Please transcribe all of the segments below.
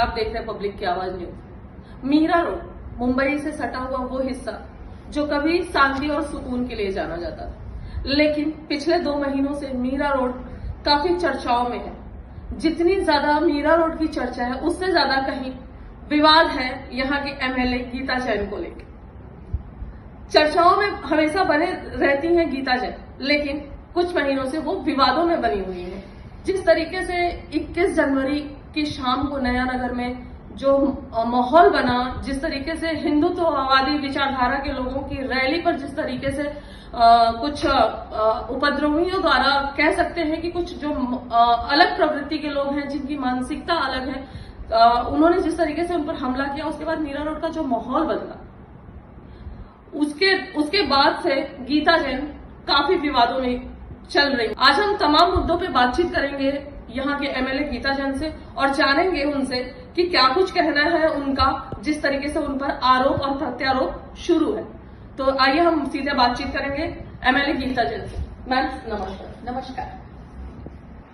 आप देख रहे हैं पब्लिक की आवाज न्यूज। मीरा रोड मुंबई से सटा हुआ वो हिस्सा जो कभी शांति और सुकून के लिए जाना जाता था, लेकिन पिछले 2 महीनों से मीरा रोड काफी चर्चाओं में है। जितनी ज्यादा मीरा रोड की चर्चा है, उससे ज्यादा कहीं विवाद है यहाँ के एमएलए गीता जैन को लेकर। चर्चाओं में हमेशा बने रहती हैं गीता जैन, लेकिन कुछ महीनों से वो विवादों में बनी हुई है। जिस तरीके से 21 जनवरी की शाम को नया नगर में जो माहौल बना, जिस तरीके से हिंदुत्ववादी विचारधारा के लोगों की रैली पर जिस तरीके से कुछ उपद्रवियों द्वारा कह सकते हैं कि कुछ जो अलग प्रवृत्ति के लोग हैं, जिनकी मानसिकता अलग है, उन्होंने जिस तरीके से उन पर हमला किया, उसके बाद मीरा रोड का जो माहौल बदला, उसके बाद से गीता जैन काफी विवादों में चल रही। आज हम तमाम मुद्दों पे बातचीत करेंगे यहाँ के एमएलए गीता जैन से और जानेंगे उनसे कि क्या कुछ कहना है उनका, जिस तरीके से उन पर आरोप और प्रत्यारोप शुरू है। तो आइए हम सीधे बातचीत करेंगे एमएलए गीता जैन से। मैम नमस्कार। नमस्कार।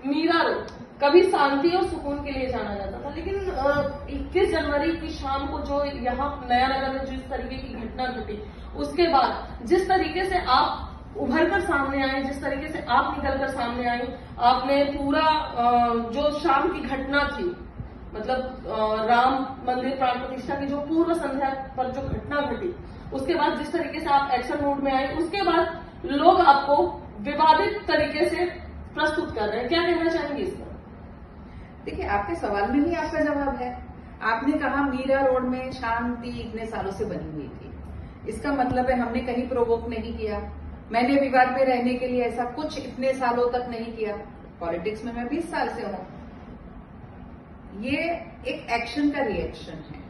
मीरा रोड कभी शांति और सुकून के लिए जाना जाता था, लेकिन 21 जनवरी की शाम को जो यहाँ नया नगर में जिस तरीके की घटना घटी, उसके बाद जिस तरीके से आप उभर कर सामने आए, जिस तरीके से आप निकल कर सामने आई, आपने पूरा जो शाम की घटना थी, मतलब राम मंदिर प्राण प्रतिष्ठा की जो पूर्व संध्या पर जो घटना घटी, उसके बाद जिस तरीके से आप एक्शन मोड में आए, उसके बाद लोग आपको विवादित तरीके से प्रस्तुत कर रहे हैं। क्या कहना चाहेंगे इस पर? देखिए, आपके सवाल में ही आपका जवाब है। आपने कहा मीरा रोड में शांति इतने सालों से बनी हुई थी, इसका मतलब है हमने कहीं प्रोवोक नहीं किया। मैंने विवाद में रहने के लिए ऐसा कुछ इतने सालों तक नहीं किया। पॉलिटिक्स में मैं 20 साल से हूं। ये एक एक्शन का रिएक्शन है।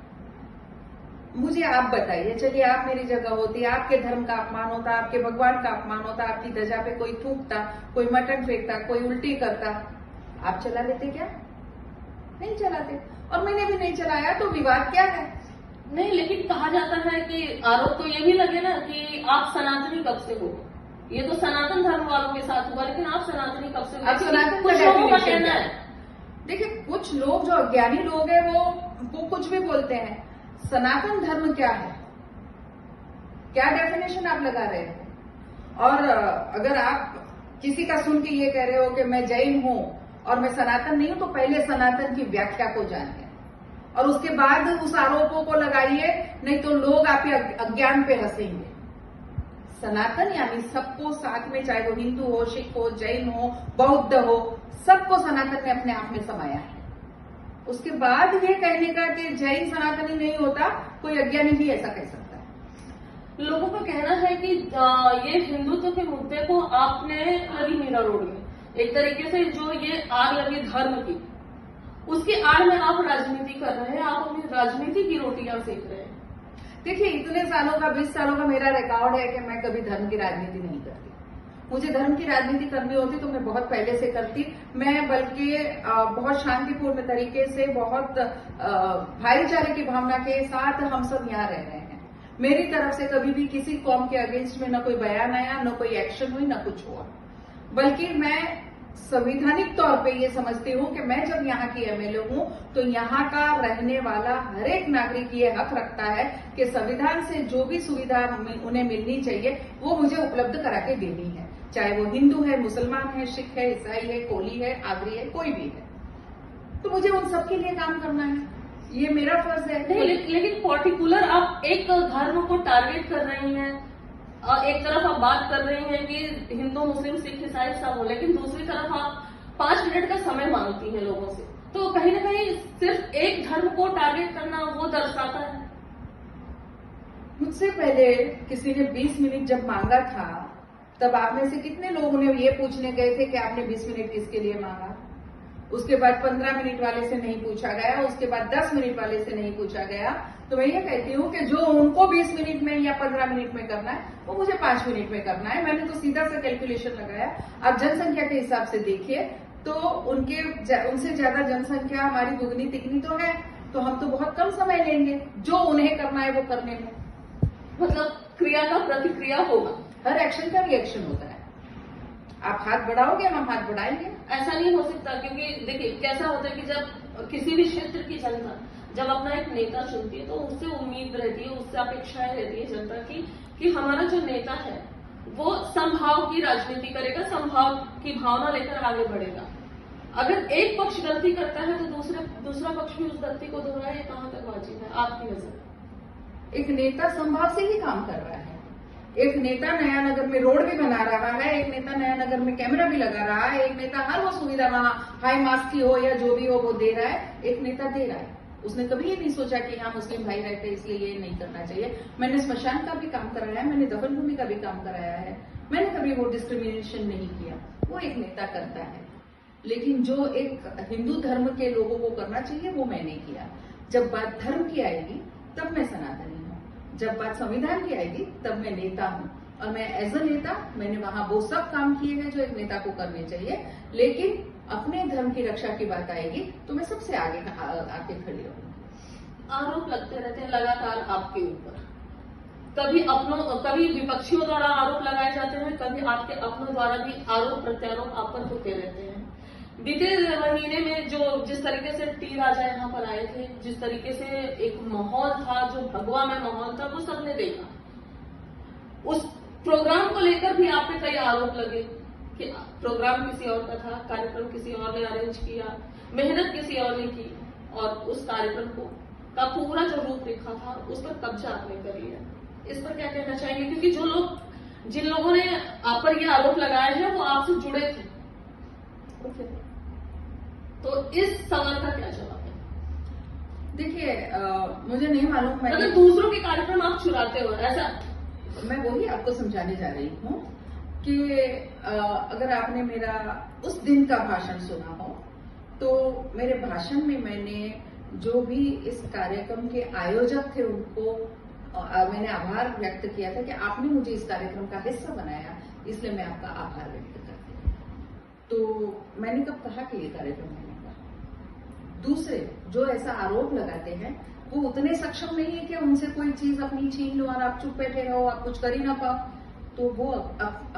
मुझे आप बताइए, चलिए आप मेरी जगह होती, आपके धर्म का अपमान होता, आपके भगवान का अपमान होता, आपकी ध्वजा पे कोई थूकता, कोई मटन फेंकता, कोई उल्टी करता, आप चला लेते क्या? नहीं चलाते। और मैंने भी नहीं चलाया, तो विवाद क्या है? नहीं, लेकिन कहा जाता है कि आरोप तो ये भी लगे ना कि आप सनातनी कब से हो। ये तो सनातन धर्म वालों के साथ हुआ, लेकिन आप सनातनी कब से हो? सनातन कुछ लोगों का कहना है। देखिए, कुछ लोग जो अज्ञानी लोग हैं वो कुछ भी बोलते हैं। सनातन धर्म क्या है, क्या डेफिनेशन आप लगा रहे हैं? और अगर आप किसी का सुन के ये कह रहे हो कि मैं जैन हूं और मैं सनातन नहीं हूं, तो पहले सनातन की व्याख्या को जानिए और उसके बाद उस आरोपों को लगाइए, नहीं तो लोग आपके अज्ञान पे हंसेंगे। सनातन यानी सबको साथ में, चाहे वो हिंदू हो, सिख हो, जैन हो, बौद्ध हो, सबको सनातन ने अपने आप में समाया है। उसके बाद ये कहने का कि जैन सनातनी नहीं होता, कोई अज्ञानी भी ऐसा कह सकता है। लोगों का कहना है कि ये हिंदुत्व के मुद्दे को आपने लगी मीरा रोड में, एक तरीके से जो ये आग लगी धर्म की, उसकी आड़ में आप राजनीति कर रहे हैं, आप अपनी राजनीति की रोटियां सेक रहे हैं। देखिए, इतने सालों का, 20 सालों का मेरा रिकॉर्ड है कि मैं कभी धर्म की राजनीति नहीं करती। मुझे धर्म की राजनीति करनी होती तो मैं बहुत पहले से करती। मैं बल्कि बहुत शांतिपूर्ण तरीके से, बहुत भाईचारे की भावना के साथ हम सब यहाँ रह रहे हैं। मेरी तरफ से कभी भी किसी कौम के अगेंस्ट में न कोई बयान आया, न कोई एक्शन हुई, न कुछ हुआ। बल्कि मैं संवैधानिक तौर पे ये समझती हूँ कि मैं जब यहाँ की एमएलए हूँ, तो यहाँ का रहने वाला हर एक नागरिक ये हक रखता है कि संविधान से जो भी सुविधा उन्हें मिलनी चाहिए वो मुझे उपलब्ध करा के देनी है, चाहे वो हिंदू है, मुसलमान है, सिख है, ईसाई है, कोली है, आगरी है, कोई भी है। तो मुझे उन सबके लिए काम करना है, ये मेरा फर्ज है। नहीं, लेकिन पर्टिकुलर आप एक धर्म को टारगेट कर रही हैं। एक तरफ आप बात कर रही हैं कि हिंदू, मुस्लिम, सिख, ईसाई सब हो, लेकिन दूसरी तरफ आप 5 मिनट का समय मांगती हैं लोगों से। तो कहीं ना कहीं सिर्फ एक धर्म को टारगेट करना वो दर्शाता है। मुझसे पहले किसी ने 20 मिनट जब मांगा था, तब आप में से कितने लोगों ने ये पूछने गए थे कि आपने 20 मिनट किसके लिए मांगा? उसके बाद 15 मिनट वाले से नहीं पूछा गया, उसके बाद 10 मिनट वाले से नहीं पूछा गया। तो मैं ये कहती हूँ कि जो उनको 20 मिनट में या 15 मिनट में करना है, वो मुझे 5 मिनट में करना है। मैंने तो सीधा सा कैलकुलेशन लगाया। आप जनसंख्या के हिसाब से देखिए तो उनसे ज्यादा जनसंख्या हमारी दुगनी तिगनी तो है, तो हम तो बहुत कम समय लेंगे जो उन्हें करना है वो करने में। मतलब क्रिया का प्रतिक्रिया होगा, हर एक्शन का रिएक्शन होता है। आप हाथ बढ़ाओगे, हम हाथ बढ़ाएंगे। ऐसा नहीं हो सकता, क्योंकि देखिए कैसा होता है कि जब किसी भी क्षेत्र की जनता जब अपना एक नेता चुनती है तो उससे उम्मीद रहती है, उससे अपेक्षाएं रहती है जनता की कि हमारा जो नेता है वो समभाव की राजनीति करेगा, समभाव की भावना लेकर आगे बढ़ेगा। अगर एक पक्ष गलती करता है तो दूसरा पक्ष भी उस गलती को दोहराए, ये कहां तक वाजिब है आपकी नजर? एक नेता संभाव से ही काम कर रहा है। एक नेता नया नगर में रोड भी बना रहा है, एक नेता नया नगर में कैमरा भी लगा रहा है, एक नेता हर वो सुविधा वहां हाई मास्क की हो या जो भी हो वो दे रहा है। एक नेता दे रहा है, उसने कभी ये नहीं सोचा कि यहाँ मुस्लिम भाई रहते इसलिए ये नहीं करना चाहिए। मैंने स्मशान का भी काम कराया है, मैंने दफन भूमि का भी काम कराया है, मैंने कभी वो डिस्क्रिमिनेशन नहीं किया। वो एक नेता करता है, लेकिन जो एक हिंदू धर्म के लोगों को करना चाहिए वो मैंने किया। जब बात धर्म की आएगी तब मैं सनातनी हूँ, जब बात संविधान की आएगी तब मैं नेता हूँ। और मैं एज अ नेता मैंने वहां वो सब काम किए हैं जो एक नेता को करने चाहिए, लेकिन अपने धर्म की रक्षा की बात आएगी तो मैं सबसे आगे आके खड़ी रहूंगी। आरोप लगते रहते हैं लगातार आपके ऊपर, कभी विपक्षियों द्वारा आरोप लगाए जाते हैं, कभी आपके अपनों द्वारा भी आरोप प्रत्यारोप आप पर होते रहते हैं। बीते महीने में जिस तरीके से टी राजा यहाँ पर आए थे, जिस तरीके से एक माहौल था, जो भगवा में माहौल था, वो सबने देखा। उस प्रोग्राम को लेकर भी आप पे कई आरोप लगे कि प्रोग्राम किसी और का था, कार्यक्रम किसी और ने अरेंज किया, मेहनत किसी और ने की और उस कार्यक्रम का पूरा जो रूपरेखा था उस पर कब्जा आपने कर लिया। इस पर क्या कहना चाहेंगे? क्योंकि जिन लोगों ने आप पर ये आरोप लगाए हैं वो आपसे जुड़े थे। ओके, तो इस सवाल का क्या जवाब है? देखिए, मुझे नहीं मालूम, मतलब दूसरों के कार्यक्रम आप चुराते हो ऐसा? मैं वही आपको समझाने जा रही हूँ कि अगर आपने मेरा उस दिन का भाषण सुना हो तो मेरे भाषण में मैंने जो भी इस कार्यक्रम के आयोजक थे उनको मैंने आभार व्यक्त किया था कि आपने मुझे इस कार्यक्रम का हिस्सा बनाया, इसलिए मैं आपका आभार व्यक्त करती हूँ। तो मैंने कब कहा कि ये कार्यक्रम मैंने कहा। दूसरे जो ऐसा आरोप लगाते हैं वो उतने सक्षम नहीं है कि उनसे कोई चीज अपनी छीन लो और आप चुप बैठे रहो, आप कुछ कर ही ना पाओ। तो वो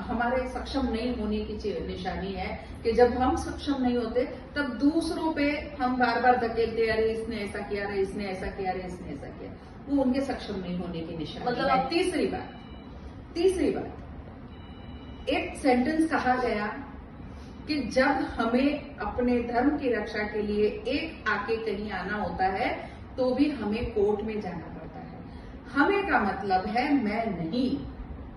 हमारे सक्षम नहीं होने की निशानी है कि जब हम सक्षम नहीं होते तब दूसरों पे हम बार बार धकेलते, अरे इसने ऐसा किया, अरे इसने ऐसा किया, अरे इसने ऐसा किया। वो उनके सक्षम नहीं होने की निशानी मतलब है। तीसरी बात, एक सेंटेंस कहा गया कि जब हमें अपने धर्म की रक्षा के लिए एक आके कहीं आना होता है तो भी हमें कोर्ट में जाना पड़ता है। हमें का मतलब है मैं नहीं,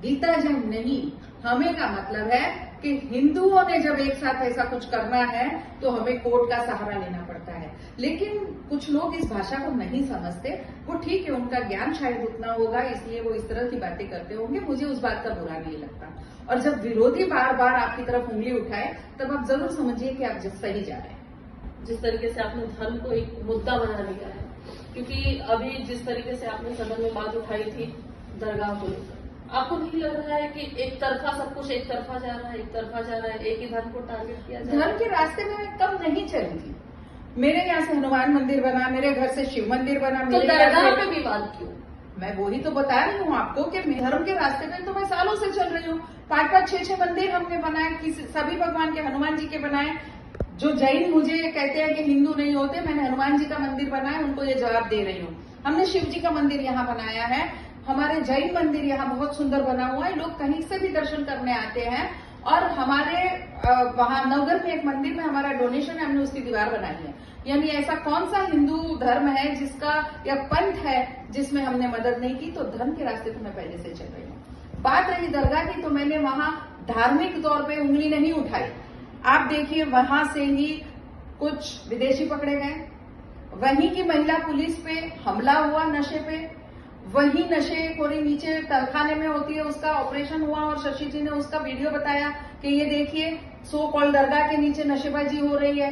गीता जैन नहीं। हमें का मतलब है कि हिंदुओं ने जब एक साथ ऐसा कुछ करना है तो हमें कोर्ट का सहारा लेना पड़ता है। लेकिन कुछ लोग इस भाषा को नहीं समझते। वो ठीक है, उनका ज्ञान शायद उतना होगा इसलिए वो इस तरह की बातें करते होंगे, मुझे उस बात का बुरा नहीं लगता। और जब विरोधी बार बार आपकी तरफ उंगली उठाए तब आप जरूर समझिए कि आप सही जा रहे हैं। जिस तरीके से आपने धर्म को एक मुद्दा बना लिया है, क्योंकि अभी जिस तरीके से आपने सदन में बात उठाई थी दरगाह को लेकर, आपको नहीं लग रहा है कि एक तरफा सब कुछ एक तरफा जा रहा है, एक ही धर्म को टारगेट किया जा रहा है? धर्म के रास्ते में मैं कब नहीं चली थी। मेरे यहाँ से हनुमान मंदिर बना, मेरे घर से शिव मंदिर बना, तो दरगाह पे विवाद क्यों? मैं वही तो बता रही हूँ आपको कि धर्म के रास्ते में तो मैं सालों से चल रही हूँ। 5-5, 6-6 मंदिर हमने बनाए, सभी भगवान के, हनुमान जी के बनाए। जो जैन मुझे कहते हैं कि हिंदू नहीं होते, मैंने हनुमान जी का मंदिर बनाया, उनको ये जवाब दे रही हूँ। हमने शिव जी का मंदिर यहाँ बनाया है, हमारे जैन मंदिर यहाँ बहुत सुंदर बना हुआ है, लोग कहीं से भी दर्शन करने आते हैं। और हमारे वहां नवगढ़ में एक मंदिर में हमारा डोनेशन है, हमने उसकी दीवार बनाई है। यानी ऐसा कौन सा हिंदू धर्म है जिसका या पंथ है जिसमें हमने मदद नहीं की? तो धर्म के रास्ते तो मैं पहले से चल रही हूँ। बात रही दरगाह की, तो मैंने वहां धार्मिक तौर पे उंगली नहीं उठाई। आप देखिए, वहां से ही कुछ विदेशी पकड़े गए, वहीं की महिला पुलिस पे हमला हुआ नशे पे, वही नशेखोरी नीचे तलखाने में होती है, उसका ऑपरेशन हुआ और शशि जी ने उसका वीडियो बताया कि ये देखिए सो कॉल दरगाह के नीचे नशेबाजी हो रही है।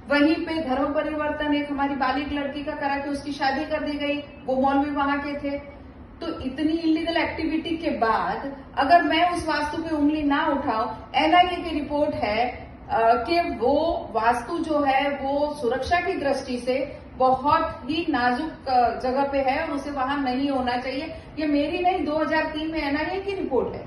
वहीं पे धर्म परिवर्तन एक हमारी बालिग लड़की का करा के उसकी शादी कर दी गई, वो मौलवी वहां के थे। तो इतनी इलीगल एक्टिविटी के बाद अगर मैं उस वास्तु पे उंगली ना उठाऊं, एनआईए की रिपोर्ट है कि वो वास्तु जो है वो सुरक्षा की दृष्टि से बहुत ही नाजुक जगह पे है और उसे वहां नहीं होना चाहिए। ये मेरी नहीं, 2003 में एनआईए की रिपोर्ट है।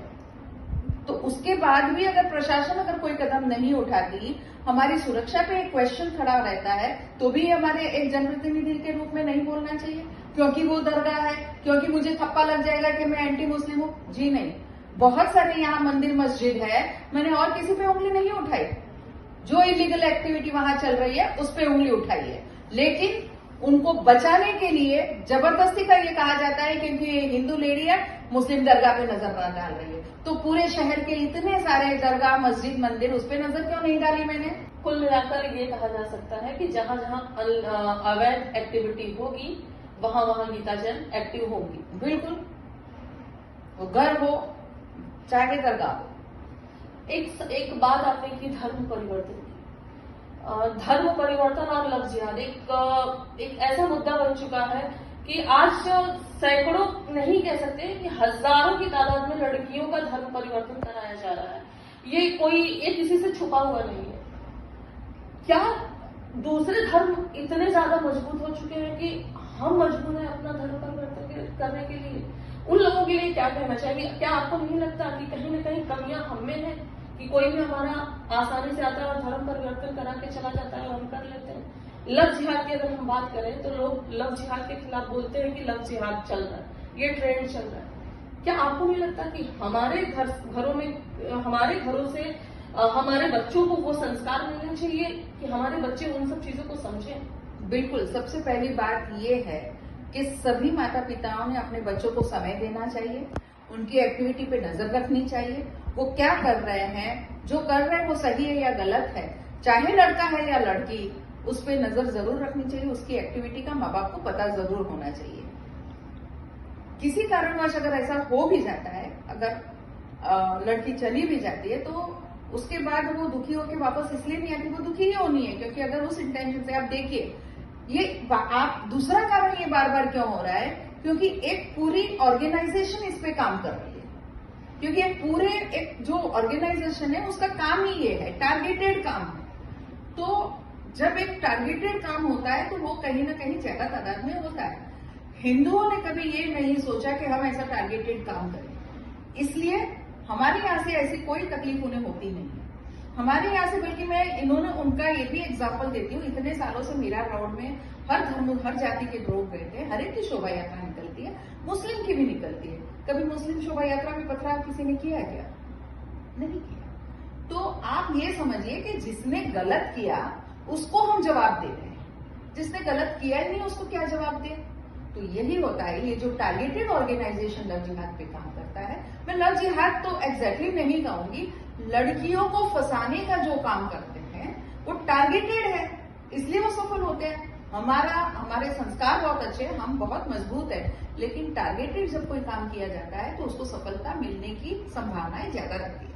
तो उसके बाद भी अगर प्रशासन अगर कोई कदम नहीं उठाती, हमारी सुरक्षा पे एक क्वेश्चन खड़ा रहता है, तो भी हमारे एक जनप्रतिनिधि के रूप में नहीं बोलना चाहिए क्योंकि वो दरगाह है, क्योंकि मुझे थप्पा लग जाएगा कि मैं एंटी मुस्लिम हूँ। जी नहीं, बहुत सारे यहाँ मंदिर मस्जिद है, मैंने और किसी पे उंगली नहीं उठाई। जो इलीगल एक्टिविटी वहां चल रही है उस पे उंगली उठाई है, लेकिन उनको बचाने के लिए जबरदस्ती का ये कहा जाता है क्योंकि ये हिंदू लेडी है, मुस्लिम दरगाह पे नजर न डाल रही है। तो पूरे शहर के इतने सारे दरगाह मस्जिद मंदिर, उस पे नजर क्यों नहीं डाली मैंने? कुल मिलाकर ये कहा जा सकता है कि जहां जहां अवैध एक्टिविटी होगी वहां वहां गीता जैन एक्टिव होंगी। बिल्कुल, वो घर हो चाहे दरगाह हो। एक बात आपने की धर्म परिवर्तन की। धर्म परिवर्तन और लव जिहाद एक ऐसा मुद्दा बन चुका है कि आज सैकड़ों नहीं कह सकते कि हजारों की तादाद में लड़कियों का धर्म परिवर्तन कराया जा रहा है। ये किसी से छुपा हुआ नहीं है। क्या दूसरे धर्म इतने ज्यादा मजबूत हो चुके हैं कि हम मजबूर हैं अपना धर्म परिवर्तन करने के लिए? उन लोगों के लिए क्या कहना चाहिए? क्या आपको नहीं लगता कि कहीं न कहीं कमियां हमें हैं कि कोई भी हमारा आसानी से आता है और धर्म परिवर्तन करा के चला जाता है और हम कर लेते हैं? लव जिहाद की अगर हम बात करें तो लोग लव जिहाद के खिलाफ बोलते हैं कि लव जिहाद चल रहा है, ये ट्रेंड चल रहा है। क्या आपको नहीं लगता कि हमारे घरों में हमारे घरों से हमारे बच्चों को वो संस्कार मिलने चाहिए कि हमारे बच्चे उन सब चीजों को समझें? बिल्कुल, सबसे पहली बात ये है कि सभी माता पिताओं ने अपने बच्चों को समय देना चाहिए, उनकी एक्टिविटी पे नजर रखनी चाहिए। वो क्या कर रहे हैं, जो कर रहे हैं वो सही है या गलत है, चाहे लड़का है या लड़की, उस पर नजर जरूर रखनी चाहिए। उसकी एक्टिविटी का माँ बाप को पता जरूर होना चाहिए। किसी कारणवश अगर ऐसा हो भी जाता है, अगर लड़की चली भी जाती है, तो उसके बाद वो दुखी होकर वापस इसलिए नहीं आती, वो दुखी ही होनी है क्योंकि अगर उस इंटेंशन से आप देखिए, ये आप दूसरा कारण ये बार बार क्यों हो रहा है, क्योंकि एक पूरी ऑर्गेनाइजेशन इस पे काम कर रही है। क्योंकि एक जो ऑर्गेनाइजेशन है उसका काम ही ये है, टारगेटेड काम है। तो जब एक टारगेटेड काम होता है तो वो कहीं ना कहीं ज्यादा तादाद में होता है। हिंदुओं ने कभी ये नहीं सोचा कि हम ऐसा टारगेटेड काम करें, इसलिए हमारे यहाँ से ऐसी कोई तकलीफ उन्हें होती नहीं है। हमारे यहाँ से, बल्कि मैं उनका ये भी एग्जाम्पल देती हूँ, इतने सालों से मीरा रोड में हर धर्म हर जाति के लोग रहते हैं, हर एक की शोभा यात्रा निकलती है, मुस्लिम की भी निकलती है। कभी मुस्लिम शोभा यात्रा में पथराव किसी ने किया क्या? नहीं किया। तो आप ये समझिए कि जिसने गलत किया उसको हम जवाब दे रहे हैं, जिसने गलत किया ही नहीं उसको क्या जवाब दे? तो यही होता है, ये जो टारगेटेड ऑर्गेनाइजेशन लव जिहाद पे काम करता है। मैं लव जिहाद तो एग्जैक्टली नहीं कहूंगी, लड़कियों को फंसाने का जो काम करते हैं वो टारगेटेड है, इसलिए वो सफल होते हैं। हमारे संस्कार बहुत अच्छे हैं, हम बहुत मजबूत है, लेकिन टारगेटेड जब कोई काम किया जाता है तो उसको सफलता मिलने की संभावनाएं ज्यादा रहती है।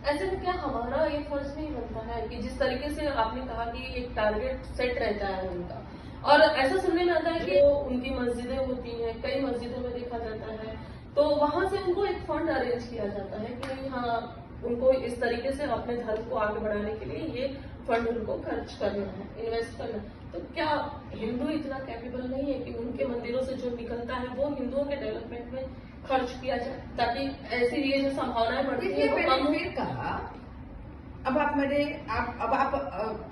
ऐसे में क्या हमारा ये फर्ज नहीं बनता है कि जिस तरीके से आपने कहा कि एक टारगेट सेट रहता है उनका, और ऐसा सुनने में आता है कि उनकी मस्जिदें होती हैं, कई मस्जिदों में देखा जाता है, तो वहां से उनको एक फंड अरेंज किया जाता है कि हाँ, उनको इस तरीके से अपने धर्म को आगे बढ़ाने के लिए ये फंड उनको खर्च करना है, इन्वेस्ट करना है। तो क्या हिंदू इतना कैपेबल नहीं है कि उनके मंदिरों से जो निकलता है वो हिंदुओं के डेवलपमेंट में खर्च किया जाए, ताकि ऐसी ये जो संभावनाएं बढ़ती है वो कम हो? कहा, अब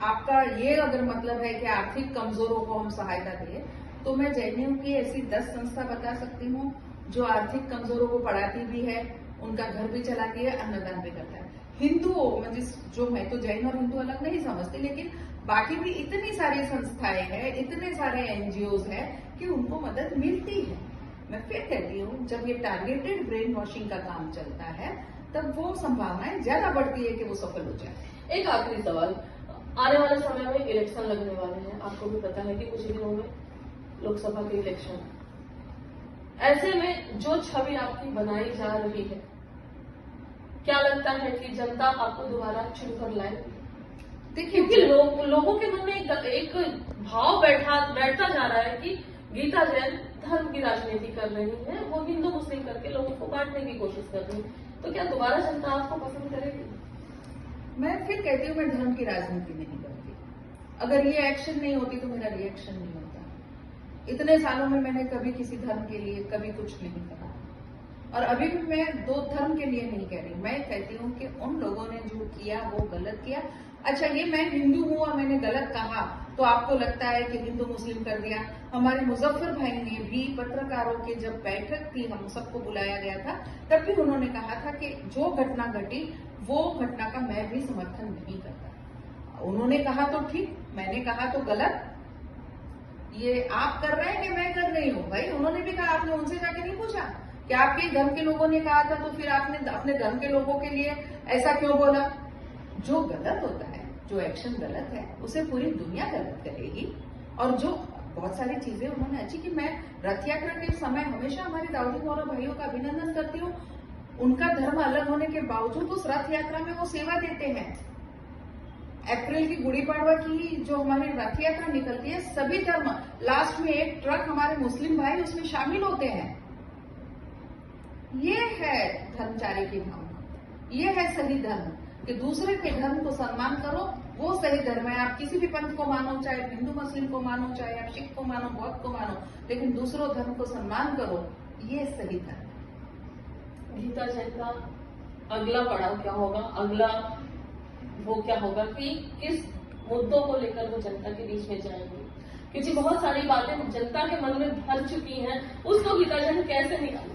आपका ये अगर मतलब है कि आर्थिक कमजोरों को हम सहायता दें, तो मैं जैनियों की ऐसी 10 संस्था बता सकती हूँ जो आर्थिक कमजोरों को पढ़ाती भी है, उनका घर भी चलाती है, अन्नदान भी करता है। हिंदुओं में जो मैं तो जैन और हिंदू अलग नहीं समझती, लेकिन बाकी भी इतनी सारी संस्थाएं हैं, इतने सारे एनजीओज हैं कि उनको मदद मिलती है। मैं फिर कहती हूँ, जब ये टारगेटेड ब्रेन वॉशिंग का काम चलता है तब वो संभावनाएं ज्यादा बढ़ती है कि वो सफल हो जाए। एक आखिरी सवाल, आने वाले समय में इलेक्शन लगने वाले हैं, आपको भी पता है कि कुछ दिनों में लोकसभा के इलेक्शन। ऐसे में जो छवि आपकी बनाई जा रही है, क्या लगता है कि जनता आपको दोबारा चुनकर लाए? देखिए, क्योंकि लोगों के मन में एक भाव बैठता जा रहा है कि गीता जैन धर्म की राजनीति कर रही है, वो हिंदू मुस्लिम करके लोगों को बांटने की कोशिश कर रही है। तो क्या दोबारा जनता आपको पसंद करेगी? मैं फिर कहती हूँ, मैं धर्म की राजनीति नहीं करती। अगर ये एक्शन नहीं होती तो मेरा रिएक्शन नहीं होता। इतने सालों में मैंने कभी किसी धर्म के लिए कभी कुछ नहीं कहा। और अभी भी मैं दो धर्म के लिए नहीं कह रही, मैं कहती हूँ कि उन लोगों ने जो किया वो गलत किया। अच्छा, ये मैं हिंदू हूँ और मैंने गलत कहा तो आपको लगता है कि हिंदू मुस्लिम कर दिया। हमारे मुजफ्फर भाई ने भी पत्रकारों की जब बैठक थी, हम सबको बुलाया गया था, तब भी उन्होंने कहा था कि जो घटना घटी वो घटना का मैं भी समर्थन नहीं करता। उन्होंने कहा तो ठीक, मैंने कहा तो गलत। ये आप कर रहे हैं कि मैं कर रही हूँ? भाई उन्होंने भी कहा, आपने उनसे जाके नहीं पूछा कि आपके धर्म के लोगों ने कहा था तो फिर आपने अपने धर्म के लोगों के लिए ऐसा क्यों बोला? जो गलत होता है, जो एक्शन गलत है, उसे पूरी दुनिया गलत करेगी। और जो बहुत सारी चीजें उन्होंने अच्छी की, मैं रथ यात्रा के समय हमेशा हमारे दाऊदी बोहरा भाइयों का अभिनंदन करती हूँ। उनका धर्म अलग होने के बावजूद उस रथ यात्रा में वो सेवा देते हैं। अप्रैल की गुड़ी पड़वा की जो हमारी रथ यात्रा निकलती है, सभी धर्म, लास्ट में एक ट्रक हमारे मुस्लिम भाई उसमें शामिल होते हैं। ये है धर्मचारी की भावना, ये है सही धर्म कि दूसरे के धर्म को सम्मान करो, वो सही धर्म है। आप किसी भी पंथ को मानो, चाहे हिंदू मुस्लिम को मानो, चाहे आप सिख को मानो, बौद्ध को मानो, लेकिन दूसरों धर्म को सम्मान करो, ये सही धर्म है। गीता जी का अगला पड़ाव क्या होगा, अगला वो क्या होगा कि किस मुद्दों को लेकर वो जनता के बीच में जाएंगे? क्योंकि बहुत सारी बातें जनता के मन में भर चुकी हैं, उसको गीता जी कैसे निकालेंगे?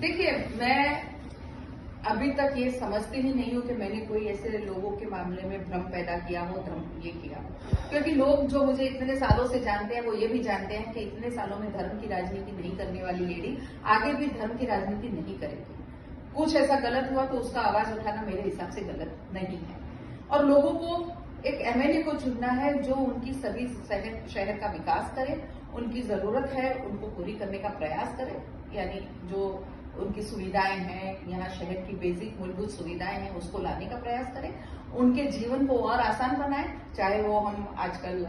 देखिए, मैं अभी तक ये समझती ही नहीं हूँ कि मैंने कोई ऐसे लोगों के मामले में भ्रम पैदा किया हो, धर्म ये किया हो। क्योंकि लोग जो मुझे इतने सालों से जानते हैं वो ये भी जानते हैं कि इतने सालों में धर्म की राजनीति नहीं करने वाली लेडी आगे भी धर्म की राजनीति नहीं करेगी। कुछ ऐसा गलत हुआ तो उसका आवाज उठाना मेरे हिसाब से गलत नहीं है। और लोगों को एक एमएलए को चुनना है जो उनकी सभी शहर का विकास करे, उनकी जरूरत है उनको पूरी करने का प्रयास करे। यानी जो उनकी सुविधाएं हैं, यहाँ शहर की बेसिक मूलभूत सुविधाएं हैं, उसको लाने का प्रयास करें, उनके जीवन को और आसान बनाएं। चाहे वो हम आजकल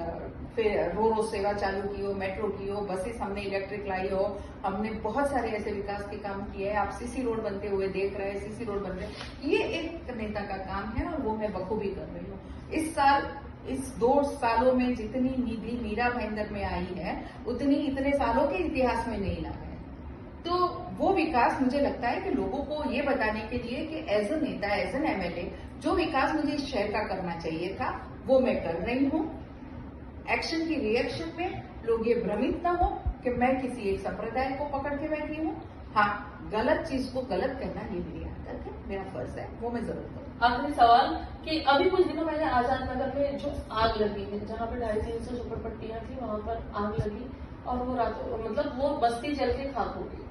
फिर रो सेवा चालू की हो, मेट्रो की हो, बसेस हमने इलेक्ट्रिक लाई हो, हमने बहुत सारे ऐसे विकास के काम किए हैं। आप सीसी रोड बनते हुए देख रहे हैं, सीसी रोड बन रहे, ये एक नेता का काम है और वो मैं बखूबी कर रही हूँ। इस 2 सालों में जितनी निधि मीरा भाईंदर में आई है उतनी इतने सालों के इतिहास में नहीं ला है। तो वो विकास मुझे लगता है कि लोगों को ये बताने के लिए कि एज अ नेता, एज एन एमएलए, जो विकास मुझे इस शहर का करना चाहिए था वो मैं कर रही हूँ। एक्शन की रिएक्शन में लोग ये भ्रमित ना हो कि मैं किसी एक संप्रदाय को पकड़ के बैठी हूँ। हाँ, गलत चीज को गलत कहना ये मेरी आदत है, मेरा फर्ज है, वो मैं जरूर करूँ। आखिरी सवाल कि अभी कुछ दिनों पहले आजाद नगर में जो आग लगी है, जहाँ पर 250-300 झोपड़पट्टियां थी, वहां पर आग लगी और वो वो बस्ती जल के खाक हो गई।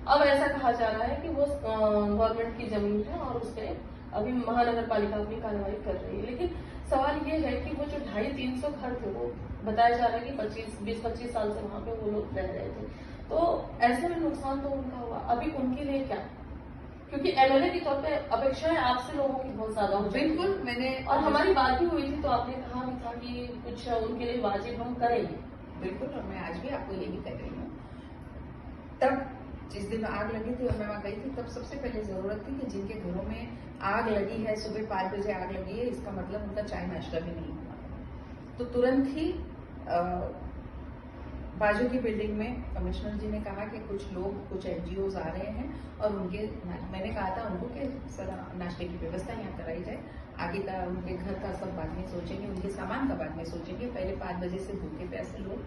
अब ऐसा कहा जा रहा है कि वो गवर्नमेंट की जमीन है और उस पर अभी महानगर पालिका अपनी कार्रवाई कर रही है। लेकिन सवाल ये है कि वो जो 250-300 घर थे, वो बताया जा रहा है कि 20-25 साल से वहां पे वो लोग रह रहे थे, तो ऐसे में नुकसान तो उनका हुआ। अभी उनके लिए क्या? क्योंकि एमएलए के तौर पे अपेक्षाएं आपसे लोगों की बहुत ज्यादा हो। बिल्कुल, मैंने और हमारी बात भी हुई थी तो आपने कहा भी था कि कुछ उनके लिए वाजिब हम करेंगे। बिल्कुल, और मैं आज भी आपको यही कह रही हूँ। तब जिस दिन आग लगी थी और मैं वहां गई थी, तब सबसे पहले जरूरत थी कि जिनके घरों में आग लगी है, सुबह 5 बजे आग लगी है, इसका मतलब उनका चाय नाश्ता भी नहीं हुआ। तो तुरंत ही बाजू की बिल्डिंग में कमिश्नर जी ने कहा कि कुछ लोग, कुछ एनजीओज आ रहे हैं और मैंने कहा था उनको कि सर नाश्ते की व्यवस्था यहाँ कराई जाए, आगे का उनके घर का सब बाद में सोचेंगे, उनके सामान का बाद में सोचेंगे, पहले 5 बजे से भूखे प्यासे लोग,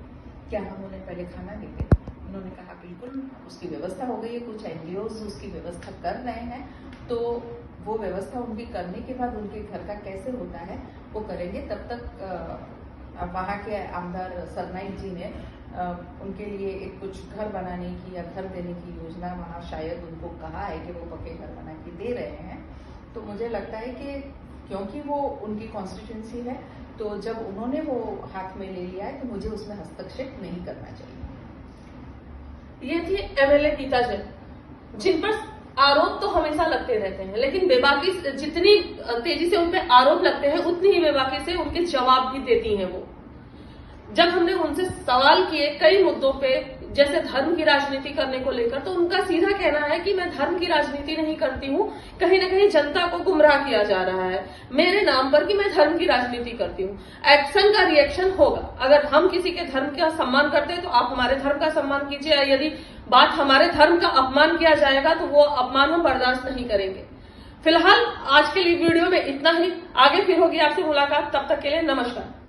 क्या हम उन्हें पहले खाना देंगे? उन्होंने कहा बिल्कुल, उसकी व्यवस्था हो गई है, कुछ एनजीओज उसकी व्यवस्था कर रहे हैं, तो वो व्यवस्था उनकी करने के बाद उनके घर का कैसे होता है वो करेंगे। तब तक वहाँ के आमदार सरनाइक जी ने उनके लिए एक कुछ घर बनाने की या घर देने की योजना वहाँ शायद उनको कहा है कि वो पक्के घर बना के दे रहे हैं। तो मुझे लगता है कि क्योंकि वो उनकी कॉन्स्टिट्यूंसी है, तो जब उन्होंने वो हाथ में ले लिया है तो मुझे उसमें हस्तक्षेप नहीं करना चाहिए। ये थी एमएलए गीता जैन, जिन पर आरोप तो हमेशा लगते रहते हैं, लेकिन बेबाकी जितनी तेजी से उन पे आरोप लगते हैं उतनी ही बेबाकी से उनके जवाब भी देती हैं वो। जब हमने उनसे सवाल किए कई मुद्दों पे जैसे धर्म की राजनीति करने को लेकर, तो उनका सीधा कहना है कि मैं धर्म की राजनीति नहीं करती हूँ, कहीं ना कहीं जनता को गुमराह किया जा रहा है मेरे नाम पर कि मैं धर्म की राजनीति करती हूँ। एक्शन का रिएक्शन होगा। अगर हम किसी के धर्म का सम्मान करते हैं तो आप हमारे धर्म का सम्मान कीजिए, यदि बात हमारे धर्म का अपमान किया जाएगा तो वो अपमान हम बर्दाश्त नहीं करेंगे। फिलहाल आज के लिए वीडियो में इतना ही। आगे फिर होगी आपसे मुलाकात, तब तक के लिए नमस्कार।